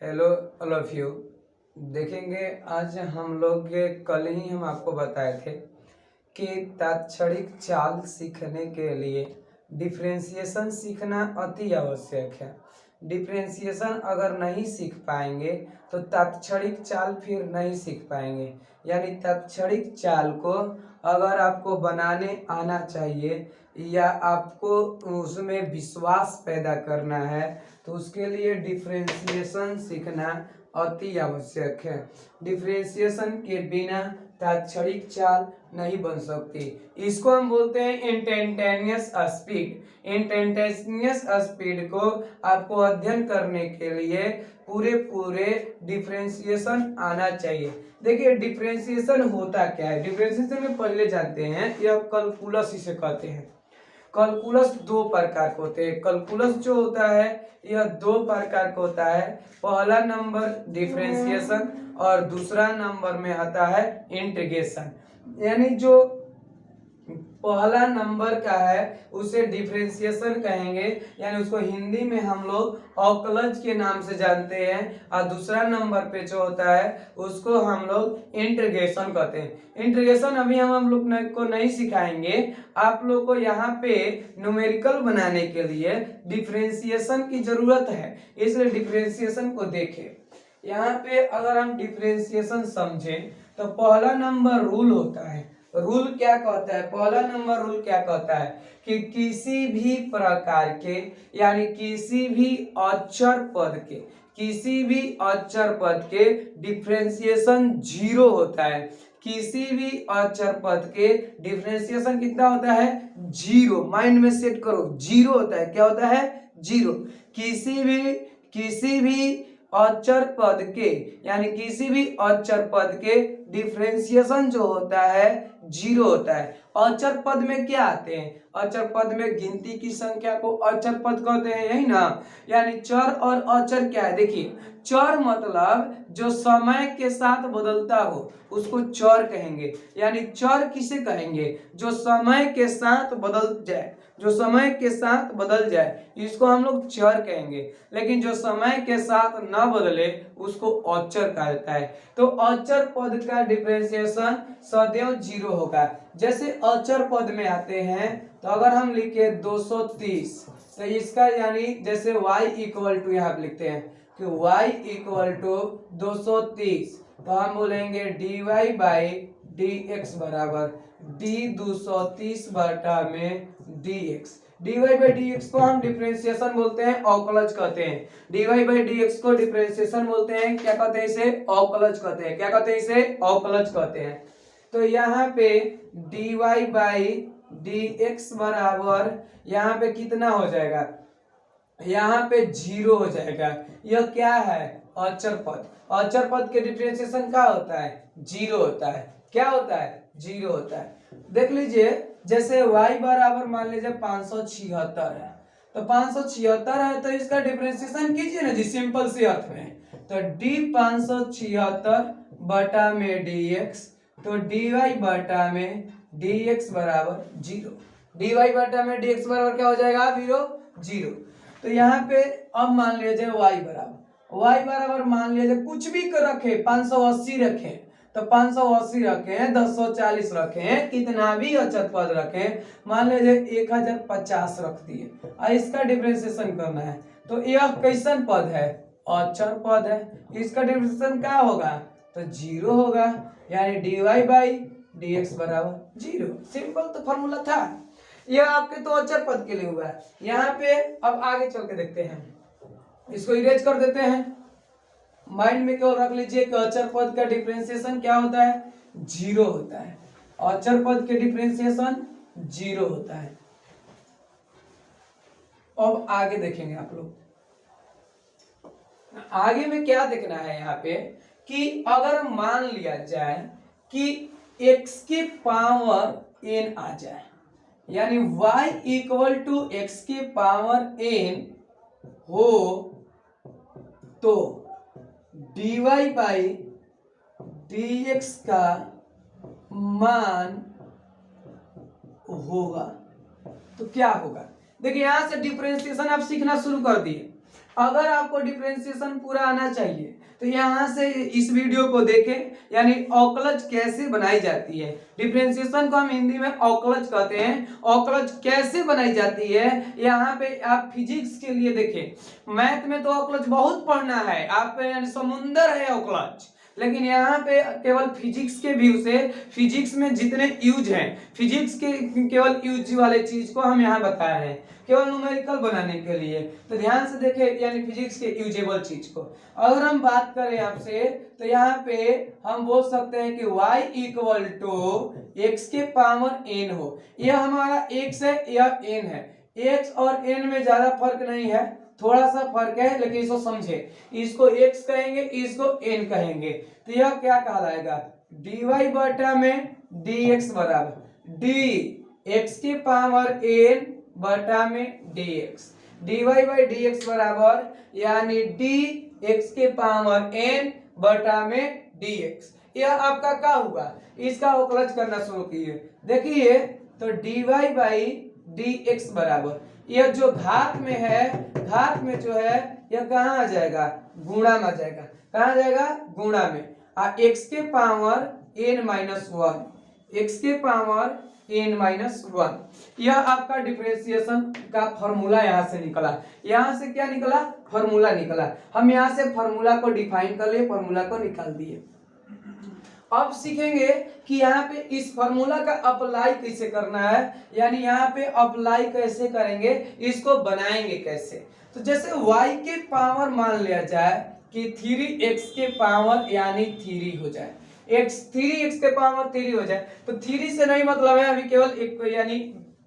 Hello all of you. देखेंगे आज हम लोग कल ही हम आपको बताए थे कि तात्क्षणिक चाल सीखने के लिए डिफरेंशिएशन सीखना अति आवश्यक है। डिफरेंशिएशन अगर नहीं सीख पाएंगे तो तात्क्षणिक चाल फिर नहीं सीख पाएंगे। यानी तात्क्षणिक चाल को अगर आपको बनाने आना चाहिए या आपको उसमें विश्वास पैदा करना है तो उसके लिए डिफरेंशिएशन सीखना अति आवश्यक है। डिफरेंशिएशन के बिना तात्क्षणिक चाल नहीं बन सकती। इसको हम बोलते हैं इंस्टेंटेनियस स्पीड। इंस्टेंटेनियस स्पीड को आपको अध्ययन करने के लिए पूरे डिफरेंशिएशन आना चाहिए। देखिए डिफरेंशिएशन होता क्या है। डिफरेंशिएशन में पहले जानते हैं, यह कैलकुलस इसे कहते हैं। कैलकुलस दो प्रकार के होते हैं। कैलकुलस जो होता है यह दो प्रकार का होता है। पहला नंबर डिफरेंशिएशन और दूसरा नंबर में आता है इंटीग्रेशन। यानी जो पहला नंबर का है उसे डिफरेंशिएशन कहेंगे, यानी उसको हिंदी में हम लोग अवकलज के नाम से जानते हैं। और दूसरा नंबर पे जो होता है उसको हम लोग इंटीग्रेशन कहते हैं। इंटीग्रेशन अभी हम लोग को नहीं सिखाएंगे। आप लोग को यहाँ पे न्यूमेरिकल बनाने के लिए डिफरेंशिएशन की जरूरत है, इसलिए डिफरेंशिएशन को देखें। यहाँ पे अगर हम डिफरेंशिएशन समझें तो पहला नंबर रूल होता है। रूल क्या कहता है? पहला नंबर रूल क्या कहता है कि किसी भी प्रकार के यानी किसी भी अचर पद के डिफरेंशिएशन जीरो होता है। किसी भी अचर पद के डिफरेंशिएशन कितना होता है? जीरो। माइंड में सेट करो, जीरो होता है। क्या होता है? जीरो। किसी भी अचर पद के यानी किसी भी अचर पद के डिफरेंशिएशन जो होता है जीरो होता है। अचर पद में क्या आते हैं? अचर पद में गिनती की संख्या को अचर पद कहते हैं, यही ना। यानी चर और अचर क्या है? देखिए, चर मतलब जो समय के साथ बदलता हो उसको चर कहेंगे। यानी चर किसे कहेंगे? जो समय के साथ बदल जाए, जो समय के साथ बदल जाए इसको हम लोग चर कहेंगे। लेकिन जो समय के साथ न बदले उसको अचर कहता है। तो अचर पद का डिफरेंशिएशन सदैव जीरो होगा। जैसे अचर पद में आते हैं तो अगर हम लिखे 230 तो इसका यानी जैसे y इक्वल टू यहाँ पे लिखते हैं कि y इक्वल टू 230 तो हम बोलेंगे dy बाई dx बराबर d 230 बटा में dx। dy बाई dx को हम डिफरेंशिएशन बोलते हैं, अवकलज कहते हैं। dy बाई dx को डिफरेंशिएशन बोलते हैं, क्या कहते हैं? इसे अवकलज कहते हैं। क्या कहते हैं? इसे अवकलज कहते हैं। तो यहाँ पे dy बाई dx बराबर यहाँ पे कितना हो जाएगा? यहाँ पे जीरो हो जाएगा। यह क्या है? अचर पद। अचर पद के डिफरेंशिएशन क्या होता है? जीरो होता है। क्या होता है? जीरो होता है। देख लीजिए, जैसे y बराबर मान लीजिए 576 है, तो 576 है तो इसका डिफरेंशिएशन कीजिए ना जी, सिंपल सी अर्थ में। तो d 576 बटा में dx, तो dy बटा में dx बराबर जीरो। dy बटा में dx बराबर क्या हो जाएगा? जीरो। तो यहाँ पे अब मान लीजिए y बराबर मान लीजिए कुछ भी रखे, 580 रखे तो 580 रखे, 1040 रखे, कितना भी अचर पद रखे, मान लीजिए 1050 रख दिए और इसका डिफरेंशिएशन करना है तो यह कैसन पद है? अचर पद है। इसका डिफरेंशिएशन क्या होगा? तो जीरो होगा। यानी dy बाई dx बराबर जीरो। सिंपल तो फॉर्मूला था। यह आपके तो अचर पद के लिए हुआ है। यहाँ पे अब आगे चल के देखते हैं, इसको इरेज कर देते हैं। माइंड में केवल रख लीजिए कि अचर पद का डिफरेंशिएशन क्या होता है? जीरो होता है। अचर पद के डिफरेंशिएशन जीरो होता है। अब आगे देखेंगे आप लोग। आगे में क्या देखना है यहाँ पे कि अगर मान लिया जाए कि x के पावर n आ जाए, यानी y इक्वल टू x के पावर n हो तो dy बाई dx का मान होगा। तो क्या होगा? देखिए, यहां से डिफरेंशिएशन आप सीखना शुरू कर दिए। अगर आपको डिफरेंशिएशन पूरा आना चाहिए तो यहाँ से इस वीडियो को देखें, यानी अवकलज कैसे बनाई जाती है। डिफरेंशिएशन को हम हिंदी में अवकलज कहते हैं। अवकलज कैसे बनाई जाती है यहाँ पे आप फिजिक्स के लिए देखें। मैथ में तो अवकलज बहुत पढ़ना है, आप यानी समुंदर है अवकलज, लेकिन यहाँ पे केवल फिजिक्स के व्यू से, फिजिक्स में जितने यूज हैं, फिजिक्स के केवल यूज वाले चीज को हम यहाँ बता रहे हैं, केवल न्यूमेरिकल बनाने के लिए। तो ध्यान से देखें, यानी फिजिक्स के यूजेबल चीज को अगर हम बात करें आपसे, तो यहाँ पे हम बोल सकते हैं कि y इक्वल टू एक्स के पावर n हो। यह हमारा x है, यह n है। x और n में ज्यादा फर्क नहीं है, थोड़ा सा फर्क है, लेकिन इसको समझे, इसको x कहेंगे, इसको n कहेंगे। तो यह क्या कहलाएगा, dy बटा में dx बराबर dx के पावर n बटा में dx, dy बाई dx बराबर यानी dx के पावर n बटा में dx। यह आपका क्या हुआ, इसका अवकलज करना शुरू कीजिए। देखिए तो dy बाई dx बराबर, यह जो घात में है, घात में जो है यह कहाँ आ जाएगा, गुणा में आ जाएगा। कहाँ जाएगा, गुणा में। x के power n minus one, x के पावर n माइनस वन। यह आपका डिफरेंशिएशन का फॉर्मूला यहाँ से निकला। यहाँ से क्या निकला, फॉर्मूला निकला। हम यहाँ से फॉर्मूला को डिफाइन कर लिए, फॉर्मूला को निकाल दिए। अब सीखेंगे कि यहाँ पे इस फॉर्मूला का अप्लाई कैसे करना है, यानी यहाँ पे अप्लाई कैसे करेंगे, इसको बनाएंगे कैसे। तो जैसे y के पावर मान लिया जाए कि 3x के पावर यानी 3 हो जाए, 3x के पावर 3 हो जाए, तो 3 से नहीं मतलब है, अभी केवल एक, यानी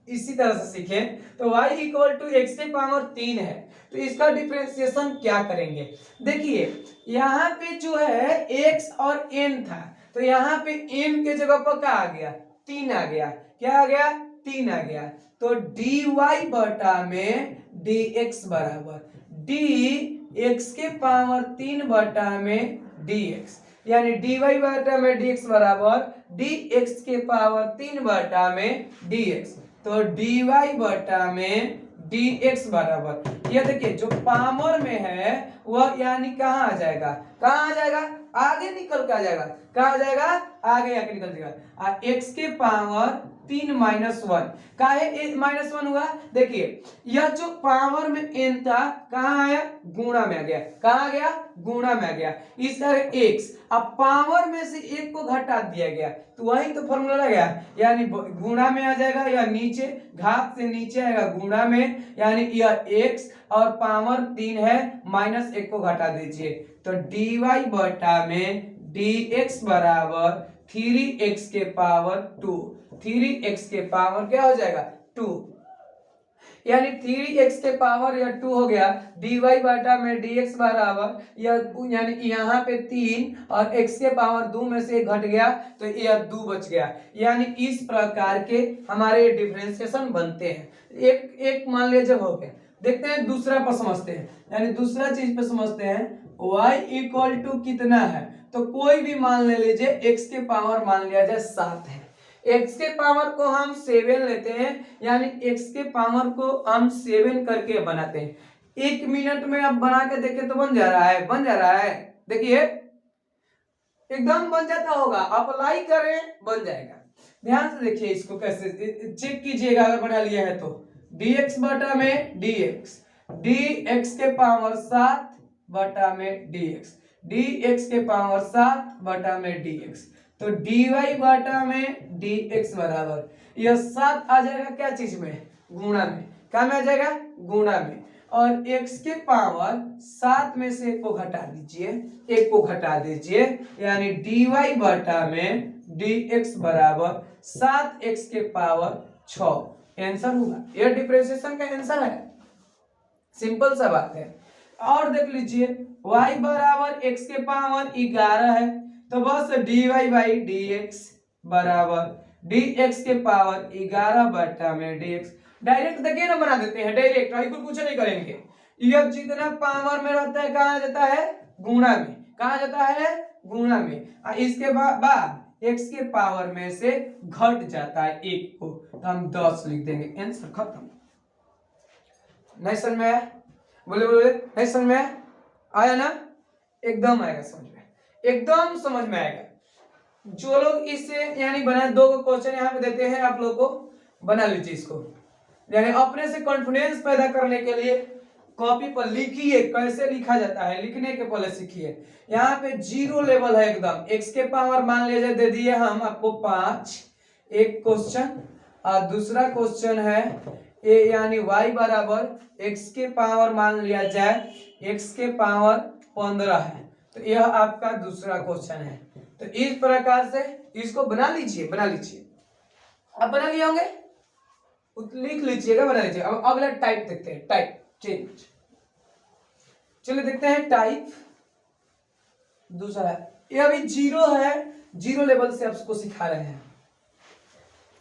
इसी तरह से सीखें। तो y इक्वल टू एक्स के पावर 3 है, तो इसका डिफरेंशिएशन क्या करेंगे। देखिए यहाँ पे जो है x और n था, तो यहाँ पे n के जगह पर क्या आ गया, 3 आ गया। क्या आ गया, 3 आ गया। तो dy बटा में dx बराबर dx के पावर 3 बटा में dx, यानी dy बटा में dx बराबर dx के पावर 3 बटा में dx। तो dy बटा में dx बराबर, ये देखिए जो पावर में है वह यानी कहाँ आ जाएगा, कहाँ आ जाएगा, आगे निकल के आ जाएगा। कहाँ आ जाएगा, आगे आके निकल जाएगा। x के पावर 3 माइनस वन, काहे माइनस वन हुआ, देखिए यह जो पावर में n था कहाँ आया, गुणा में आ गया। कहाँ आ गया, गुणा में आ गया। इस तरह x, अब पावर में से एक को घटा दिया गया, तो वही तो फॉर्मूला लग गया, यानी गुणा में आ जाएगा, या नीचे घात से नीचे आएगा गुणा में, यानी यह x और पावर 3 है, माइनस 1 को घटा दीजिए। तो dy बटा में dx बराबर 3x के पावर 2, 3x के पावर क्या हो जाएगा, 2, यानी 3x के पावर या 2 हो गया। dy बटा में dx बराबर यानी यहाँ पे 3 और x के पावर 2 में से घट गया, तो यह 2 बच गया। यानी इस प्रकार के हमारे डिफरेंशिएशन बनते हैं। एक मान लिया जब हो गया, देखते हैं दूसरा पर समझते हैं, यानी दूसरा चीज पे समझते हैं। y इक्वल टू कितना है, तो कोई भी मान ले लीजिए, x के पावर मान लिया जाए 7 है, x के पावर को हम 7 लेते हैं, यानी x के पावर को हम 7 करके बनाते हैं। 1 मिनट में आप बना के देखें तो बन जा रहा है, बन जा रहा है, देखिए एकदम बन जाता होगा, अप्लाई करें बन जाएगा। ध्यान से देखिए इसको कैसे चेक कीजिएगा, अगर बना लिया है तो dx बटा में dx, dx के पावर 7 बटा में dx, dx के पावर 7 बटा में dx। तो dy बटा में dx बराबर, यह 7 आ जाएगा क्या चीज में, गुणा में। क्या में आ जाएगा, गुणा में। और x के पावर 7 में से 1 को घटा दीजिए, 1 को घटा दीजिए, यानी dy बटा में dx बराबर 7x के पावर 6। आंसर होगा, यह डिफरेंशिएशन का आंसर है, सिंपल सा बात है। और देख लीजिए y बराबर x के पावर 11 है, तो बस dy बाई dx बराबर dx के पावर 11 बटा में dx। डायरेक्ट देखिए ना, बना देते हैं डायरेक्ट, अभी कुछ नहीं करेंगे। यह जितना पावर में रहता है कहाँ जाता है, गुणा में। कहाँ जाता है, गुणा में। इसके बाद x के पावर में से घट जाता है 1 को, तो हम 10 लिख देंगे, आंसर खत्म। नहीं समझ में आया। बोले बोले नहीं समझ में आया ना? एकदम आएगा समझ में, एकदम समझ में आएगा। जो लोग इससे यानी बनाए, दो क्वेश्चन यहाँ पे देते हैं, आप लोग को बना लीजिए इसको, यानी अपने से कॉन्फिडेंस पैदा करने के लिए कॉपी पर लिखिए, कैसे लिखा जाता है लिखने के पहले सीखिए। यहाँ पे जीरो लेवल है एकदम, x के पावर मान लीजिए दे दिए हम आपको 5, एक क्वेश्चन, और दूसरा क्वेश्चन है ए यानी y बराबर x के पावर मान लिया जाए x के पावर 15 है, तो यह आपका दूसरा क्वेश्चन है। तो इस प्रकार से इसको बना लीजिए, बना लीजिए, अब बना लिए होंगे, लिख लीजिएगा, बना लीजिए। अब अगला टाइप देखते हैं, टाइप चेंज, चलिए देखते हैं टाइप दूसरा है, ये अभी जीरो है, जीरो लेवल से आपको सिखा रहे हैं,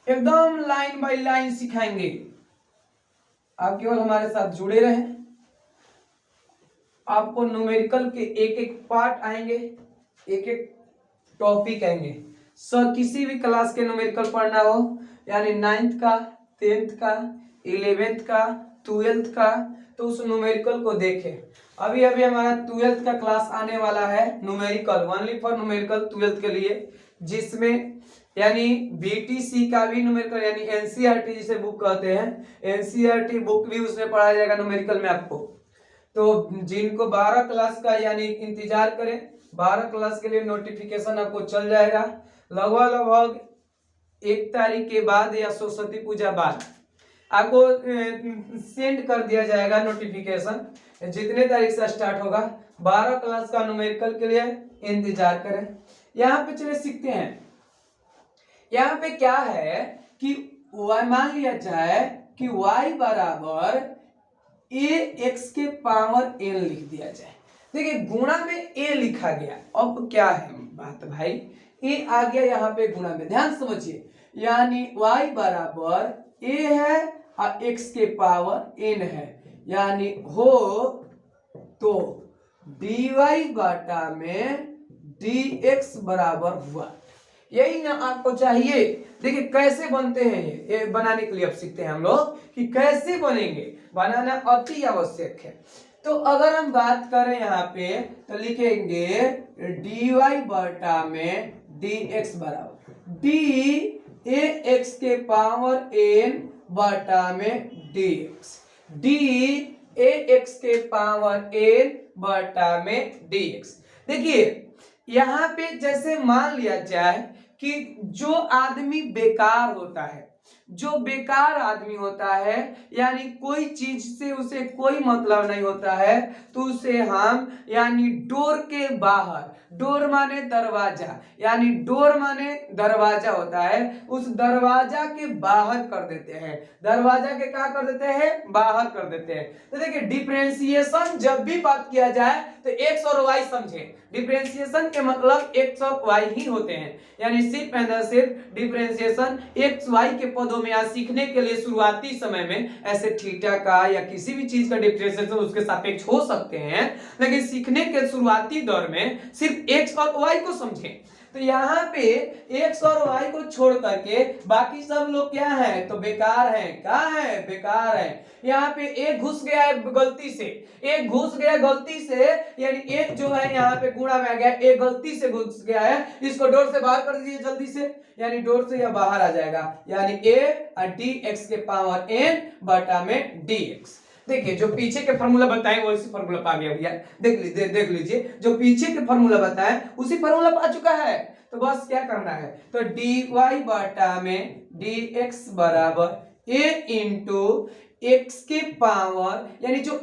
एकदम लाइन बाय लाइन सिखाएंगे, आप केवल हमारे साथ जुड़े रहें। आपको न्यूमेरिकल के एक एक पार्ट आएंगे, एक एक टॉपिक आएंगे। सर किसी भी क्लास के न्यूमेरिकल पढ़ना हो, यानी 9th का, 10th का, 11th का, 12th का, तो उस न्यूमेरिकल को देखें। अभी अभी हमारा 12th का क्लास आने वाला है, numerical, only for numerical 12th के लिए, जिसमें यानी बीटीसी का भी न्यूमेरिकल यानी एनसीईआरटी जिसे बुक कहते हैं, एनसीईआरटी बुक भी उसमें पढ़ाया जाएगा न्यूमेरिकल में आपको। तो जिनको 12 क्लास का यानी इंतजार करें, 12 क्लास के लिए नोटिफिकेशन आपको चल जाएगा लगभग 1 तारीख के बाद या सरस्वती पूजा बाद आपको सेंड कर दिया जाएगा नोटिफिकेशन, जितने तारीख से स्टार्ट होगा। 12 क्लास का न्यूमेरिकल के लिए इंतजार करें। यहाँ पे चलिए सीखते हैं, यहाँ पे क्या है कि y मान लिया जाए कि y बराबर a x के पावर n लिख दिया जाए। देखिए गुणा में a लिखा गया, अब क्या है बात भाई, a आ गया यहाँ पे गुणा में, ध्यान समझिए, यानी y बराबर a है और x के पावर n है, यानी हो तो dy बटा में dx बराबर हुआ, यही ना आपको चाहिए। देखिए कैसे बनते हैं ये बनाने के लिए अब सीखते हैं हम लोग कि कैसे बनेंगे, बनाना अति आवश्यक है। तो अगर हम बात करें यहाँ पे तो लिखेंगे dy बटा में dx बराबर d a x के पावर n बटा में dx, d a x के पावर n बटा में dx। देखिए यहाँ पे जैसे मान लिया जाए कि जो आदमी बेकार होता है, जो बेकार आदमी होता है यानी कोई चीज से उसे कोई मतलब नहीं होता है, तो उसे हम यानी डोर के बाहर, डोर माने दरवाजा, यानी डोर माने दरवाजा होता है, उस दरवाजा के बाहर कर देते हैं, दरवाजा के क्या कर देते हैं, बाहर कर देते हैं। तो देखिए डिफरेंशिएशन जब भी बात किया जाए तो x और y समझे, डिफरेंशिएशन के मतलब x और y ही होते हैं, यानी सिर्फ एंड सिर्फ डिफरेंशिएशन x y के पदों में। आज सीखने के लिए शुरुआती समय में ऐसे थीटा का या किसी भी चीज का डिफरेंशिएशन उसके सापेक्ष हो सकते हैं, लेकिन सीखने के शुरुआती दौर में सिर्फ x और y को समझें। तो यहाँ पे x और y को छोड़ करके बाकी सब लोग क्या है, तो बेकार है, क्या है, बेकार है। यहाँ पे एक घुस गया है गलती से, एक घुस गया गलती से, यानी एक जो है यहाँ पे गुणा में आ गया, एक गलती से घुस गया है, इसको डोर से बाहर कर दीजिए जल्दी से, यानी डोर से यह बाहर आ जाएगा, यानी a और dx के पावर n बटा में dx। देखिए जो पीछे के फॉर्मूला बताए वो इसी फॉर्मूला पा गया भैया, देख लीजिए जो पीछे के फॉर्मूला बताए उसी फॉर्मूला पा चुका है। तो बस क्या करना है, तो dy बटा में dx बराबर a इंटू x के पावर, यानी जो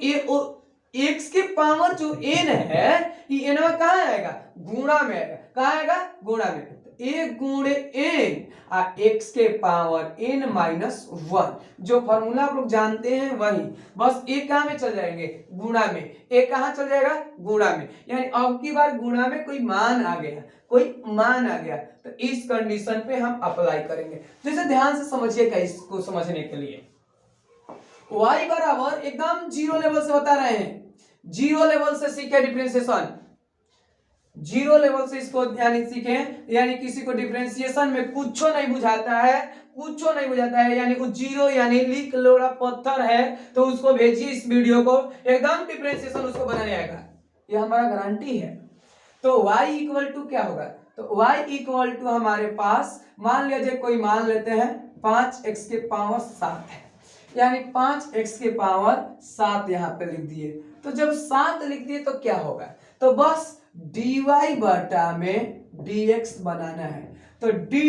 x के पावर जो n है ये n में कहाँ आएगा, गुणा में आएगा, कहाँ आएगा, गुणा में, a गुणे n और x के पावर n माइनस 1, जो फॉर्मूला आप लोग जानते हैं वही, बस a कहाँ में चल जाएंगे, गुणा में, a कहाँ चल जाएगा, गुणा में, यानी अब की बार गुणा में कोई मान आ गया, कोई मान आ गया, तो इस कंडीशन पे हम अप्लाई करेंगे। जैसे ध्यान से समझिएगा इसको समझने के लिए, y बराबर एकदम जीरो लेवल से बता रहे हैं, जीरो लेवल से सीखे डिफरेंशिएशन, जीरो लेवल से इसको यानी सीखें, यानी किसी को डिफरेंशिएशन में कुछ नहीं बुझाता है, कुछ नहीं बुझाता है, यानी कुछ जीरो यानी लीक लोड़ा पत्थर है तो उसको भेजिए इस वीडियो को, एकदम डिफरेंशिएशन उसको बनाने आएगा, ये हमारा गारंटी है। तो y इक्वल टू क्या होगा, तो y इक्वल टू हमारे पास मान लीजिए कोई मान लेते हैं 5x के पावर 7 है, यानी 5x के पावर 7 यहाँ पे लिख दिए। तो जब 7 लिख दिए तो क्या होगा, तो बस dy बटा में dx बनाना है, तो d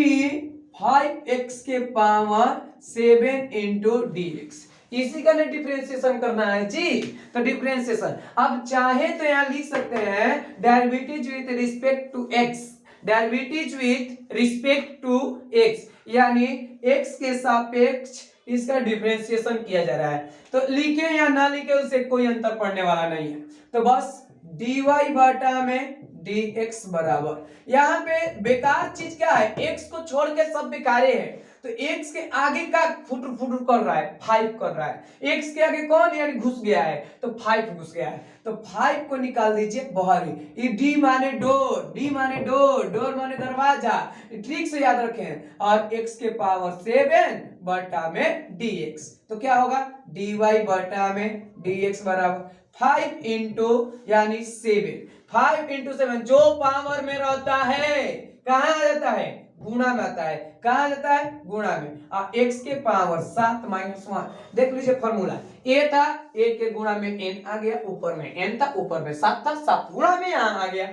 5x के पावर 7 इंटू dx, इसी का डिफरेंशिएशन करना है जी। तो डिफरेंशिएशन अब चाहे तो यहां लिख सकते हैं derivative with respect to x, derivative with respect to x, यानी x के सापेक्ष इसका डिफरेंशिएशन किया जा रहा है। तो लिखे या ना लिखे उससे कोई अंतर पड़ने वाला नहीं है। तो बस dy बटा में dx बराबर, यहाँ पे बेकार चीज क्या है, x को छोड़ के सब बेकारे हैं, तो x के आगे का फुटर फुटर कर रहा है 5 कर रहा है, x के आगे कौन यानी घुस गया है तो 5 घुस गया है, तो 5 को निकाल दीजिए बाहर। ये d माने डोर, d माने डोर, डोर माने दरवाजा, ठीक से याद रखें, और x के पावर 7 बटा में dx, तो क्या होगा dy बटा में dx बराबर 5 इंटू यानी 7, 5 इंटू 7 जो पावर में रहता है कहाँ आ जाता है, गुणा में आता है, कहाँ जाता है गुणा में, x के पावर 7 माइनस 1, देख लीजिए फॉर्मूला, a था a के गुणा में n आ गया, ऊपर में n था ऊपर में 7 था, 7 गुणा में यहाँ आ गया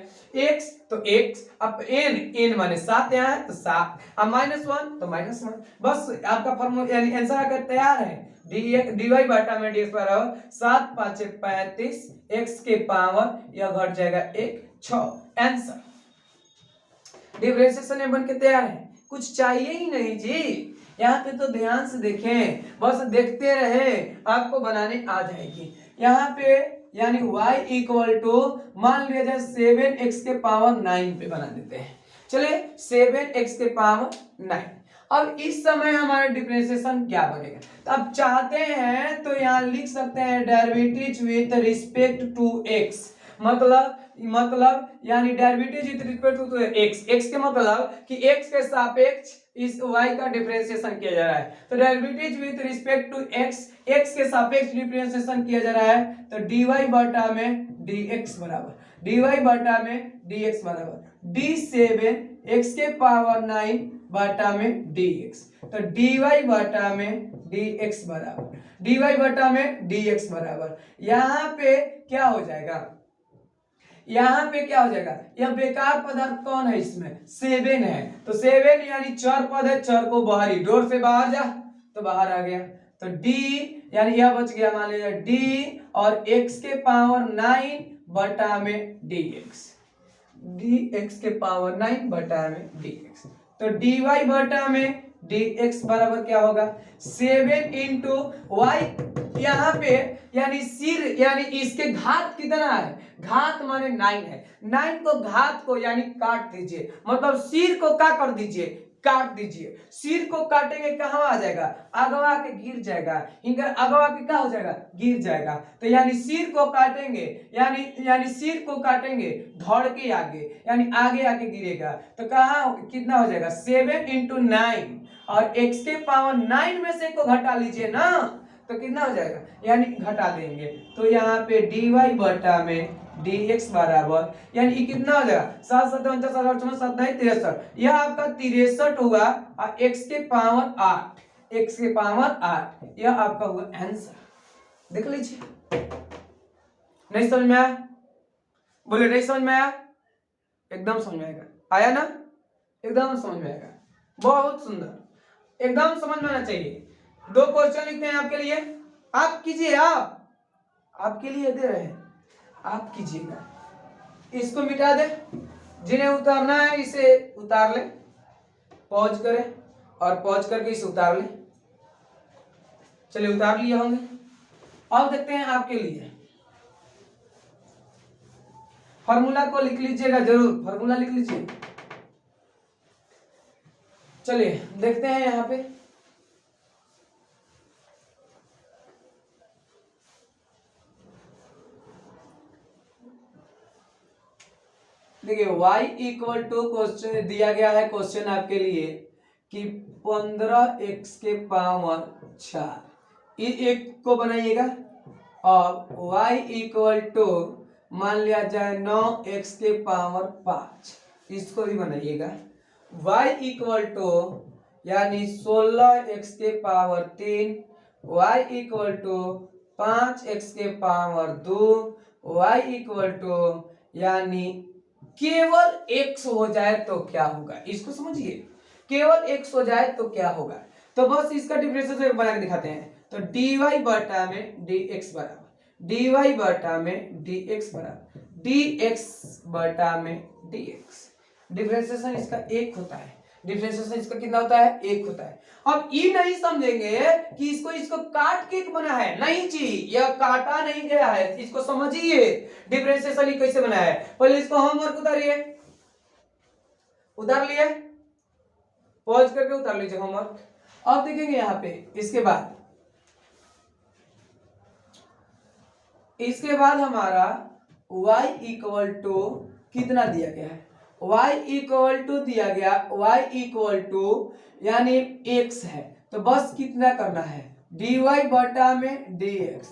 x, तो x अब n माने 7 यहाँ है तो 7, अब माइनस 1 तो माइनस 1, बस आपका फॉर्मूला यानी आंसर आकर तैयार है, dy बटा में dx बराबर 7 5 35, x के पावर यह घट जाएगा 1 6, आंसर डिफरेंशिएशन बन के तैयार है, कुछ चाहिए ही नहीं जी। यहाँ पे तो ध्यान से देखें, बस देखते रहे आपको बनाने आ जाएगी। यहाँ पे यानी y इक्वल टू मान लिया जाए 7x के पावर 9 पे बना देते हैं, चलिए 7x के पावर 9। अब इस समय हमारा डिफरेंशिएशन क्या बनेगा, तो अब चाहते हैं तो यहाँ लिख सकते हैं derivative with respect to x, मतलब यानी derivative with respect to x के मतलब कि x के सापेक्ष इस y का डिफरेंशिएशन किया जा रहा है, तो derivative with respect to x के सापेक्ष डिफरेंशिएशन किया जा रहा है, तो dy बटा में dx बराबर, dy बटा में dx बराबर d7 x के पावर 9 बटा में dx, तो dy बटा में dx बराबर, dy बटा में dx बराबर, यहाँ पे क्या हो जाएगा, यहाँ पे क्या हो जाएगा, यह बेकार पदार्थ कौन है इसमें 7 है, तो 7 यानी चर पद है, चर को बाहर ही डोर से बाहर जा तो बाहर आ गया, तो d यानी यह बच गया मान लीजिए d और x के पावर 9 बटा में dx, dx के पावर 9 बटा में dx, तो dy बटा में dx बराबर क्या होगा 7 इंटू y, यहाँ पे यानी सिर यानी इसके घात कितना है, घात माने 9 है, 9 को घात को यानी काट दीजिए, मतलब सिर को क्या कर दीजिए काट दीजिए, सिर को काटेंगे कहाँ आ जाएगा अगवा के गिर जाएगा, इनका अगवा के क्या हो जाएगा गिर जाएगा, तो यानी सिर को काटेंगे यानी सिर को काटेंगे धड़ के आगे यानी आगे आके गिरेगा, तो कहाँ कितना हो जाएगा 7 इंटू 9 और x के पावर 9 में से को घटा लीजिए ना, तो कितना हो जाएगा यानी घटा देंगे, तो यहाँ पे dy बटा में dx बराबर यानी कितना हो जाएगा 7 7 49 7 7 63, यह आपका 63 होगा और x के पावर 8, x के पावर 8 यह आपका होगा आंसर, देख लीजिए। नहीं समझ में आया, बोले नहीं समझ में आया, एकदम समझ में आएगा, आया ना, एकदम समझ में आएगा, बहुत सुंदर, एकदम समझ में आना चाहिए। 2 क्वेश्चन लिखते हैं आपके लिए, आप कीजिए, आपके लिए दे रहे हैं, आप कीजिएगा, इसको मिटा दे, जिन्हें उतारना है इसे उतार ले, पॉज करें और पॉज करके इसे उतार ले, चलिए उतार लिए होंगे। अब देखते हैं आपके लिए, फॉर्मूला को लिख लीजिएगा जरूर, फॉर्मूला लिख लीजिए। चलिए देखते हैं यहाँ पे, देखिए y इक्वल टू क्वेश्चन दिया गया है, क्वेश्चन आपके लिए कि 15x के पावर 4, एक को बनाइएगा। अब y इक्वल टू मान लिया जाए 9x के पावर 5, इसको भी बनाइएगा। y इक्वल टू यानी 16x के power 3, y equal to 5x के पावर 2, y इक्वल टू यानी केवल x हो जाए तो क्या होगा, इसको समझिए। केवल x हो जाए तो क्या होगा, तो बस इसका डिफरेंशियल बना के दिखाते हैं। तो dy बटा में dx बराबर, dy बटा में dx बराबर dx बटा में dx। डिफरेंशिएशन इसका एक होता है, डिफरेंशिएशन इसका कितना होता है, एक होता है। अब ये नहीं समझेंगे कि इसको काट के बना है, नहीं जी, यह काटा नहीं गया है, इसको समझिए डिफरेंशिएशन कैसे बना है। पहले इसको होमवर्क उतारिए, उतार लिए, पॉज करके उतार लीजिए होमवर्क। अब देखेंगे यहाँ पे इसके बाद हमारा y इक्वल टू कितना दिया गया है, y इक्वल टू दिया गया, y इक्वल टू यानी x है, तो बस कितना करना है, dy बटा में dx,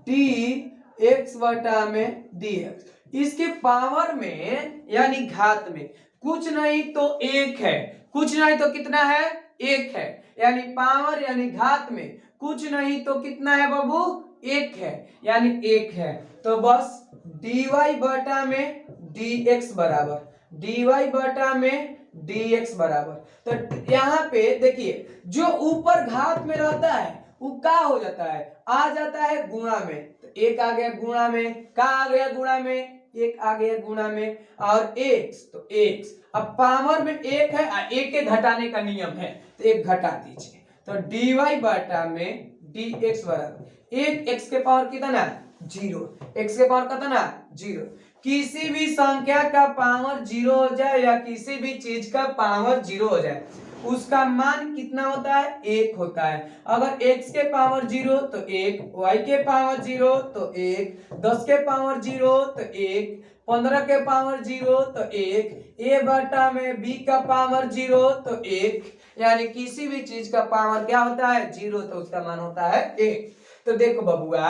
dx बटा में dx। इसके पावर में यानी घात में कुछ नहीं तो एक है, कुछ नहीं तो कितना है, एक है, यानी पावर यानी घात में कुछ नहीं तो कितना है बाबू, एक है, यानी एक है। तो बस dy बटा में dx बराबर, dy बटा में dx बराबर। तो यहाँ पे देखिए जो ऊपर घात में रहता है वो क्या हो जाता है, आ जाता है गुणा में, तो एक आ गया गुणा में, क्या आ गया गुणा में, एक आ गया गुणा में, और x तो x। अब पावर में एक है, एक के घटाने का नियम है, तो एक घटा दीजिए, तो dy बटा में dx बराबर एक x के पावर कितना, 0, x के पावर कितना, 0। किसी भी संख्या का पावर 0 हो जाए या किसी भी चीज का पावर 0 हो जाए, उसका मान कितना होता है, 1 होता है। अगर x के पावर 0 तो 1, y के पावर 0 तो 1, 10 के पावर 0 तो 1, 15 के पावर 0 तो 1, a बटा में b का पावर 0 तो 1, यानी किसी भी चीज का पावर क्या होता है, 0, तो उसका मान होता है 1। तो देखो बबुआ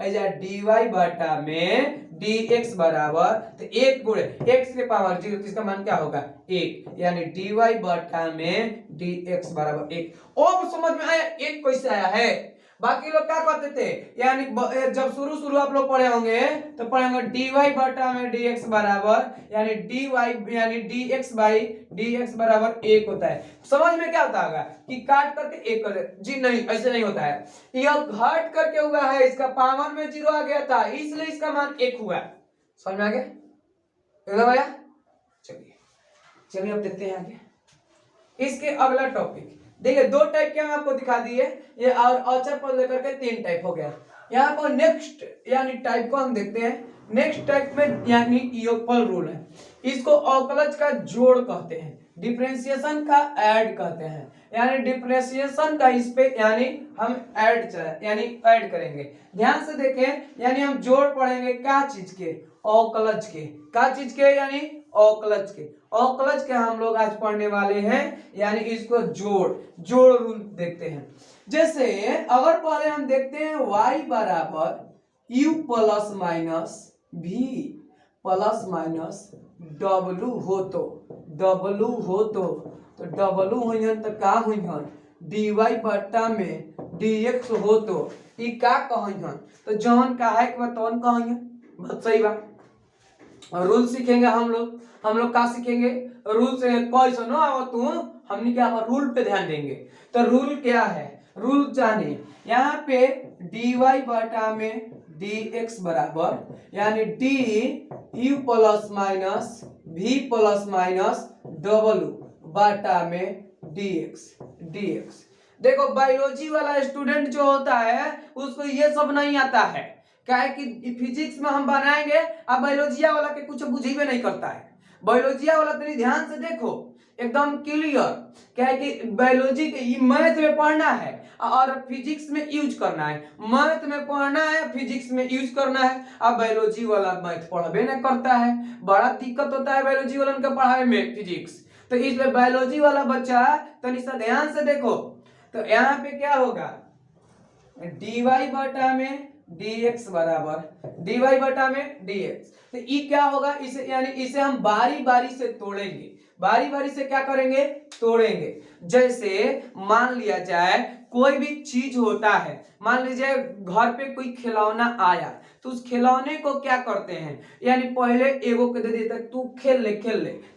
dy बटा में dx बराबर, तो 1 गुणे x के पावर 0, तो इसका मान क्या होगा, 1, यानी dy बटा में dx बराबर 1। अब समझ में आया एक कैसे आया है। बाकी लोग क्या कहते थे, यानी जब शुरू आप लोग पढ़े होंगे तो पढ़े होंगे dy बटा में dx बराबर यानी dy यानी dx बाई dx बराबर 1 होता है। समझ में क्या होता होगा कि काट करके 1 कर दे, जी नहीं, ऐसे नहीं होता है, यह घट करके हुआ है, इसका पावर में 0 आ गया था इसलिए इसका मान 1 हुआ। समझ में आ गया, एकदम आया। चलिए अब देखते हैं आगे इसके अगला टॉपिक। देखिए दो टाइप के हम आपको दिखा दिए, ये और अचर पद लेकर के 3 टाइप हो गया। यहाँ पर नेक्स्ट यानी टाइप को हम देखते हैं। नेक्स्ट टाइप में यानी योगफल रूल है, इसको अवकलज का जोड़ कहते हैं, डिफरेंशिएशन का ऐड कहते हैं, यानी डिफरेंशिएशन का इस पे यानी हम ऐड करेंगे। ध्यान से देखें, यानी हम जोड़ पढ़ेंगे क्या चीज के, अवकलज के, क्या चीज के, यानी अवकलज के। अवकलज के हम लोग आज पढ़ने वाले हैं, यानी इसको जोड़ रूल देखते हैं। जैसे अगर पहले हम देखते हैं y बराबर u plus minus v plus minus w हो तो w हुई तो का हुई dy बटा में dx हो तो ई का कहियन, तो जौन का है कि तौन कहियन, बहुत सही बात। रूल सीखेंगे हम लोग का सीखेंगे, रूल से कैसे नो आओ तू, हमने क्या रूल पे ध्यान देंगे। तो रूल क्या है, रूल जाने, यहाँ पे dy बटा में dx बराबर यानी d u plus minus v plus minus w बटा में dx। देखो बायोलॉजी वाला स्टूडेंट जो होता है उसको ये सब नहीं आता है, क्या है कि फिजिक्स में हम बनाएंगे, अब बायोलॉजिया वाला के कुछ बुझेबे नहीं करता है। बायोलॉजिया वाला तनी ध्यान से देखो, एकदम क्लियर, क्या है कि बायोलॉजी के मैथ में पढ़ना है और फिजिक्स में यूज करना है, मैथ में पढ़ना है फिजिक्स में यूज करना है। अब बायोलॉजी वाला मैथ पढ़बे नहीं करता है, बड़ा दिक्कत होता है बायोलॉजी वाला का पढ़ाई में फिजिक्स। तो इसमें बायोलॉजी वाला बच्चा तो निशा ध्यान से देखो, तो यहाँ पे क्या होगा, dy बटा में dx बराबर dy बटा में dx। तो ये क्या होगा, इसे यानी इसे हम बारी बारी से तोड़ेंगे, बारी बारी से क्या करेंगे, तोड़ेंगे। जैसे मान लिया जाए कोई भी चीज होता है, मान लीजिए घर पे कोई खिलौना आया, तो उस खिलौने को क्या करते हैं, यानी पहले एगो को दे देता है तू खेल ले,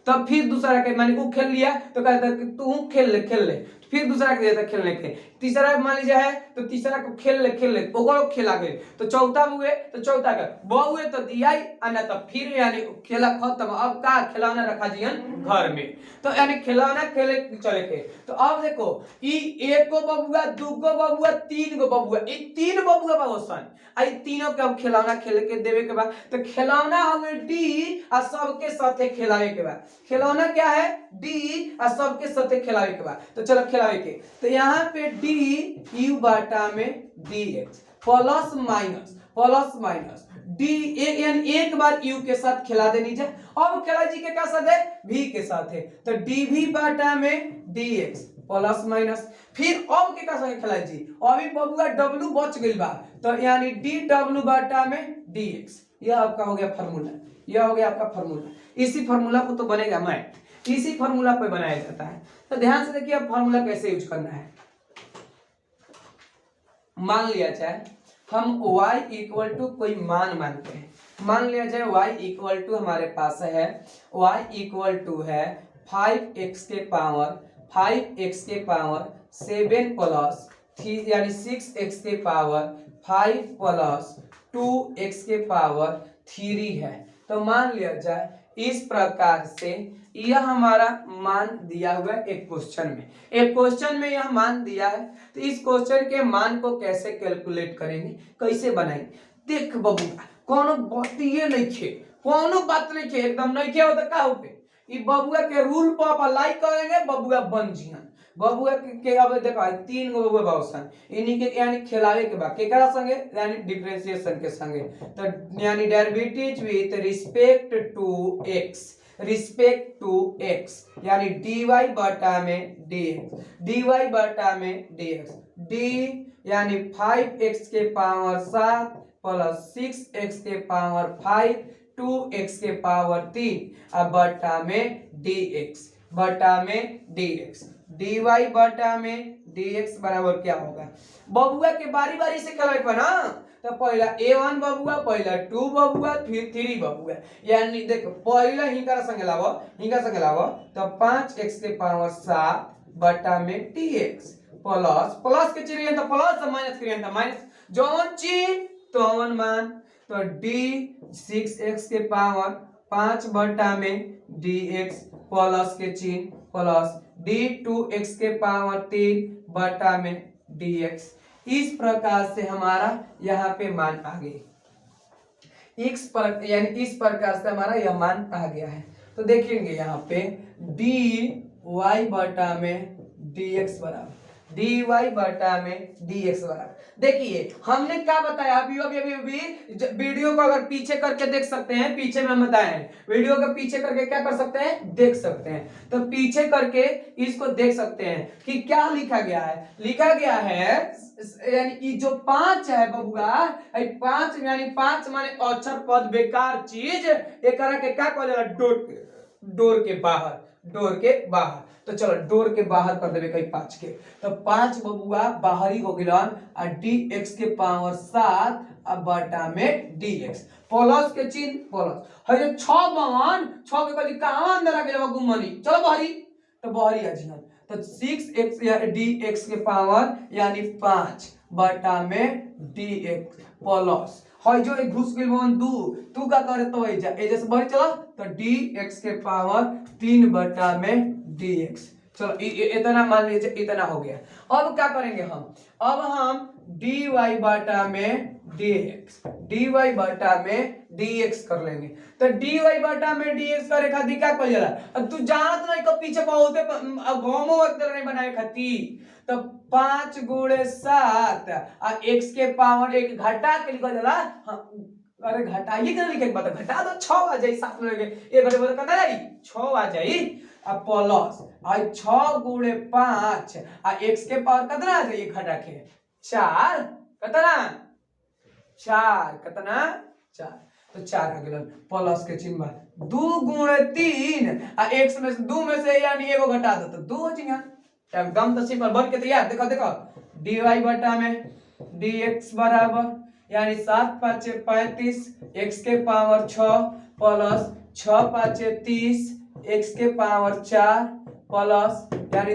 तब फिर दूसरा के माने वो खेल लिया तो कहता है कि तू खेल ले, फिर दूसरा के देता खेलने के, तीसरा मान लीजिए है तो तीसरा को खेल ले ओकरो खिला गए, तो चौथा हुए तो चौथा का बहुए तो दिया ही आना, तो फिर यानी खेला खत्म। अब का खिलौना रखा जियन घर में, तो यानी खिलौना खेले चले के। तो अब देखो ई एक गो बबुआ, दू गो बबुआ, तीन गो बबुआ, ई तीन बबुआ बासन, आई तीनों के अब खिलौना खेले के देवे के बाद, तो खिलौना हमें डी और सबके साथे खिलावे के बाद, खिलौना क्या है डी और सबके साथे खिलावे के बाद। तो चलो खिलावे के, तो यहाँ पे डी यू बाटा में dx प्लस माइनस डी यानी एक बार u के साथ खिला देनी चाहिए। अब खिला जी के क्या साथ है, v के साथ है, तो dv बाटा में dx प्लस माइनस, फिर अब के का संगे खिला जी, अभी बबुआ w बच गई बा, तो यानी dw बाटा में dx। यह आपका हो गया फार्मूला, यह हो गया आपका फार्मूला। इसी फार्मूला को तो बनेगा मैथ, इसी फार्मूला पे बनाया जाता है। तो ध्यान से देखिए अब फार्मूला कैसे यूज करना है। मान लिया जाए हम y इक्वल टू कोई मान मानते हैं, मान लिया जाए y इक्वल टू हमारे पास है, y इक्वल टू है 5x के पावर 7 प्लस 3 यानी 6x के पावर 5 प्लस 2x के पावर 3 है। तो मान लिया जाए इस प्रकार से यह हमारा मान दिया हुआ है एक क्वेश्चन में यह मान दिया है। तो इस क्वेश्चन के मान को कैसे कैलकुलेट करेंगे, कैसे बनाएंगे, देख बबुआ कोनो बात नहीं खे एकदम नहीं खे होता का होते ई बबुआ के रूल पर अप्लाई करेंगे, बबुआ बन जियन। बबुआ के अब देखो तीन गो बबुआ बाउसन, इन्हीं के यानी खिलावे के बाद केकरा संगे यानी डिफरेंशिएशन के संगे, तो यानी derivative with respect to x यानी dy बटा में dx, d यानी 5x के पावर 7 प्लस 6x के पावर 5 2x के पावर 3 अब बटा में dx dy बटा में dx बराबर क्या होगा, बबुआ के बारी बारी से खिलावे पर ना, तो पहला a1 बबुआ, पहला 2 बबुआ, फिर 3 बबुआ, यानी देखो पहला हिंका संगे लावो तो 5x के पावर 7 बटा में dx प्लस के चिन्ह तो प्लस और माइनस के तो माइनस, जौन चीज तो मान, तो d 6x के पावर 5 बटा में dx प्लस के चिन्ह प्लस d 2x के पावर 3 बटा में dx। इस प्रकार से हमारा यहाँ पे मान आ गए, यानी इस प्रकार से हमारा यह मान आ गया है। तो देखेंगे यहाँ पे dy बटा में dx बराबर देखिए हमने क्या बताया अभी वीडियो को अगर पीछे करके देख सकते हैं, पीछे में हम बताए हैं वीडियो के पीछे करके क्या कर सकते हैं, देख सकते हैं। तो पीछे करके इसको देख सकते हैं कि क्या लिखा गया है यानी जो 5 है बबुआ, 5 यानी 5 माने अक्षर पद बेकार चीज, एक के क्या कहल जाला, डोर के बाहर। तो चलो डोर के बाहर कर देवे कहीं 5 के, तो 5 बबुआ बाहरी हो गिलन और dx के पावर 7 अब बटा में dx प्लस के चिन्ह प्लस है 6 बहन 6 के कली कहां अंदर आ गेल गुमनी, चलो बाहरी तो बाहरी आ जिहन, तो 6x या dx के पावर यानी 5 बटा में dx प्लस है जो एक घुस गेल बहन तू का करे तो एजे से बढ़ चला, तो dx के पावर 3 बटा में dx। चलो इतना मान लीजिए, इतना हो गया। अब क्या करेंगे हम dy बटा में dx कर लेंगे। तो dy बटा में dx करे खातिर क्या कइल जाला, तू जानत नहीं को पीछे बहुते घोमो वक्त नहीं बनाए खातिर, तो 5 गुणे 7 और x के पावर 1 घटा के लिखल जाला। अरे घटाइए के लिखे बात घटा दो 6 आ जाई, 7 में 1 घटे बोल कता जाई 6 आ जाई। अब प्लस और 6 गुणे 5 और x के पावर कितना आ जाए घटा के 4 कितना 4 कितना 4 तो 4 आ गेल प्लस के चिन्ह 2 गुणे 3 और x में से 2 में से यानी एगो घटा दो तो 2 हो जाएगा एकदम तो सिंपल बन के तैयार। देखो देखो dy बटा में dx बराबर यानी 7 5 35 x के पावर 6 प्लस 6 5 30 x के पावर 4 प्लस यानी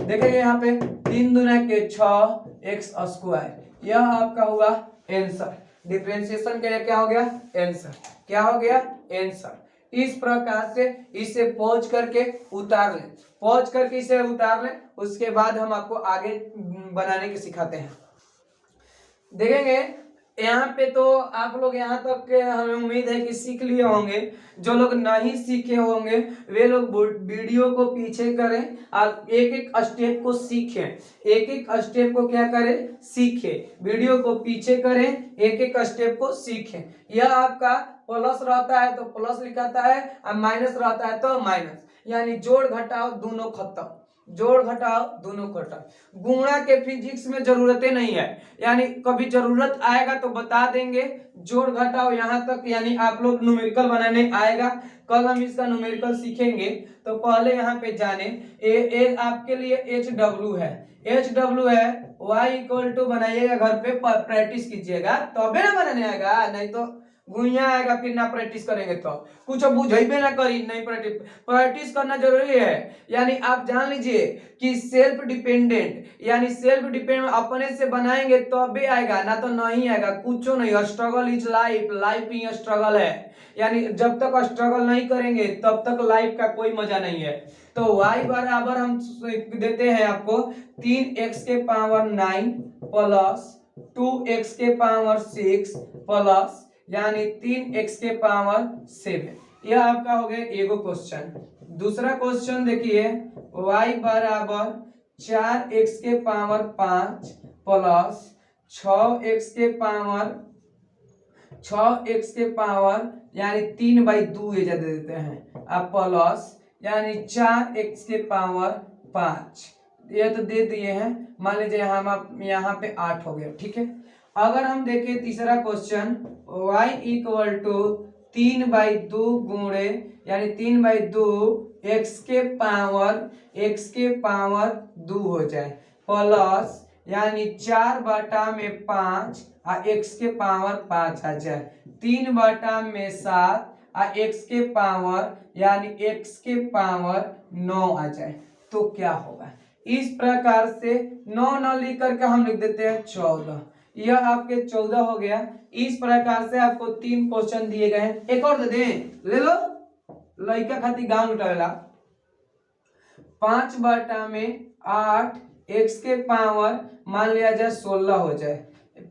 देखेंगे यहाँ पे 3 दूना के 6 x स्क्वायर। यह आपका हुआ आंसर। डिफरेंशिएशन के लिए क्या हो गया आंसर। क्या हो गया आंसर। इस प्रकार से इसे पॉज करके उतार लें। पॉज करके इसे उतार लें, उसके बाद हम आपको आगे बनाने के सिखाते हैं। देखेंगे यहाँ पे तो आप लोग यहाँ तक के हमें उम्मीद है कि सीख लिए होंगे। जो लोग नहीं सीखे होंगे वे लोग वीडियो को पीछे करें और एक एक स्टेप को सीखें। एक एक स्टेप को क्या करें सीखें। वीडियो को पीछे करें, एक एक स्टेप को सीखें। यह आपका प्लस रहता है तो प्लस लिखाता है और माइनस रहता है तो माइनस, यानी जोड़ घटाओ दोनों खत्म। जोड़ घटाओ दोनों खत्म। गुणा के फिजिक्स में जरूरतें नहीं है, यानी कभी जरूरत आएगा तो बता देंगे। जोड़ घटाओ यहाँ तक यानी आप लोग न्यूमेरिकल बनाने आएगा। कल हम इसका न्यूमेरिकल सीखेंगे तो पहले यहाँ पे जाने ए आपके लिए HW है। HW है y इक्वल टू बनाइएगा घर पे प्रैक्टिस कीजिएगा तबे ना बनाने आएगा, नहीं तो गुइया आएगा फिर ना प्रैक्टिस करेंगे तो कुछ बुझेबे ना करी। नहीं प्रैक्टिस करना जरूरी है। यानी आप जान लीजिए कि सेल्फ डिपेंडेंट यानी सेल्फ डिपेंडेंट अपने से बनाएंगे तबे आएगा, ना तो नहीं आएगा। कुछ नहीं। Struggle is life, life he struggle है। यानी जब तक स्ट्रगल नहीं करेंगे तब तक लाइफ का कोई मजा नहीं है। तो y बराबर हम देते हैं आपको 3x के पावर 9 प्लस 2x के पावर 6 प्लस यानी 3x के पावर 7। यह आपका हो गया एगो क्वेश्चन। दूसरा क्वेश्चन देखिए y बराबर 4x के पावर 5 प्लस 6x के पावर यानी 3/2 ये दे देते हैं आप प्लस यानी 4x के पावर 5। ये तो दे दिए हैं। मान लीजिए हम यहाँ पे 8 हो गया। ठीक है। अगर हम देखें तीसरा क्वेश्चन y इक्वल टू 3/2 गुणे यानी 3/2 x के पावर 2 हो जाए प्लस यानी 4/5 और x के पावर 5 आ जाए 3/7 और x के पावर यानी x के पावर 9 आ जाए तो क्या होगा। इस प्रकार से 9 लिख करके हम लिख देते हैं 14। यह आपके 14 हो गया। इस प्रकार से आपको 3 क्वेश्चन दिए गए हैं। एक और दे दें, ले लो लड़का खाती गांव लुटावेला। 5/8 x के पावर मान लिया जाए 16 हो जाए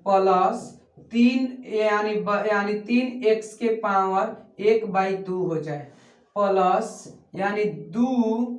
प्लस 3 यानी 3x के पावर 1/2 हो जाए प्लस यानी 2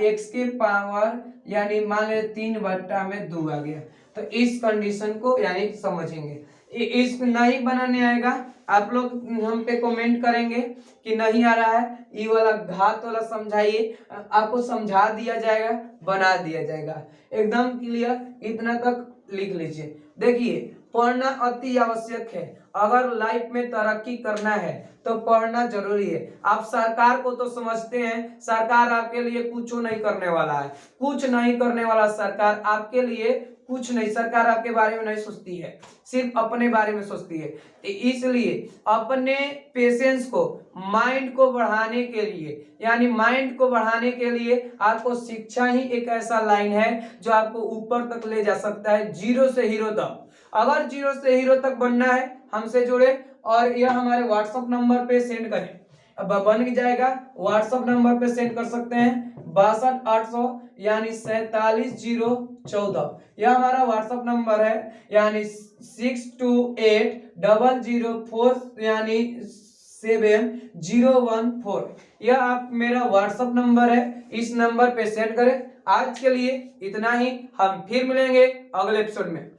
x के पावर यानी मान ले 3/2 आ गया। तो इस कंडीशन को यानी समझेंगे। इस नहीं बनाने आएगा आप लोग हम पे कमेंट करेंगे कि नहीं आ रहा है, ये वाला घात वाला समझाइए, आपको समझा दिया जाएगा, बना दिया जाएगा। एकदम क्लियर। इतना तक लिख लीजिए। देखिए पढ़ना अति आवश्यक है। अगर लाइफ में तरक्की करना है तो पढ़ना जरूरी है। आप सरकार को तो समझते हैं, सरकार आपके लिए कुछ नहीं करने वाला है। कुछ नहीं करने वाला सरकार आपके लिए कुछ नहीं। सरकार आपके बारे में नहीं सोचती है, सिर्फ अपने बारे में सोचती है। इसलिए अपने पेशेंस को, माइंड को बढ़ाने के लिए यानी माइंड को बढ़ाने के लिए आपको शिक्षा ही एक ऐसा लाइन है जो आपको ऊपर तक ले जा सकता है, जीरो से हीरो तक। अगर जीरो से हीरो तक बनना है हमसे जुड़े और यह हमारे व्हाट्सएप नंबर पे सेंड करें। अब बन जाएगा। व्हाट्सएप नंबर पे सेंड कर सकते हैं 62 800 यानी 47014। यह हमारा व्हाट्सएप नंबर है यानी 628004 यानी 7014। यह आप मेरा व्हाट्सएप नंबर है, इस नंबर पे सेंड करें। आज के लिए इतना ही। हम फिर मिलेंगे अगले एपिसोड में।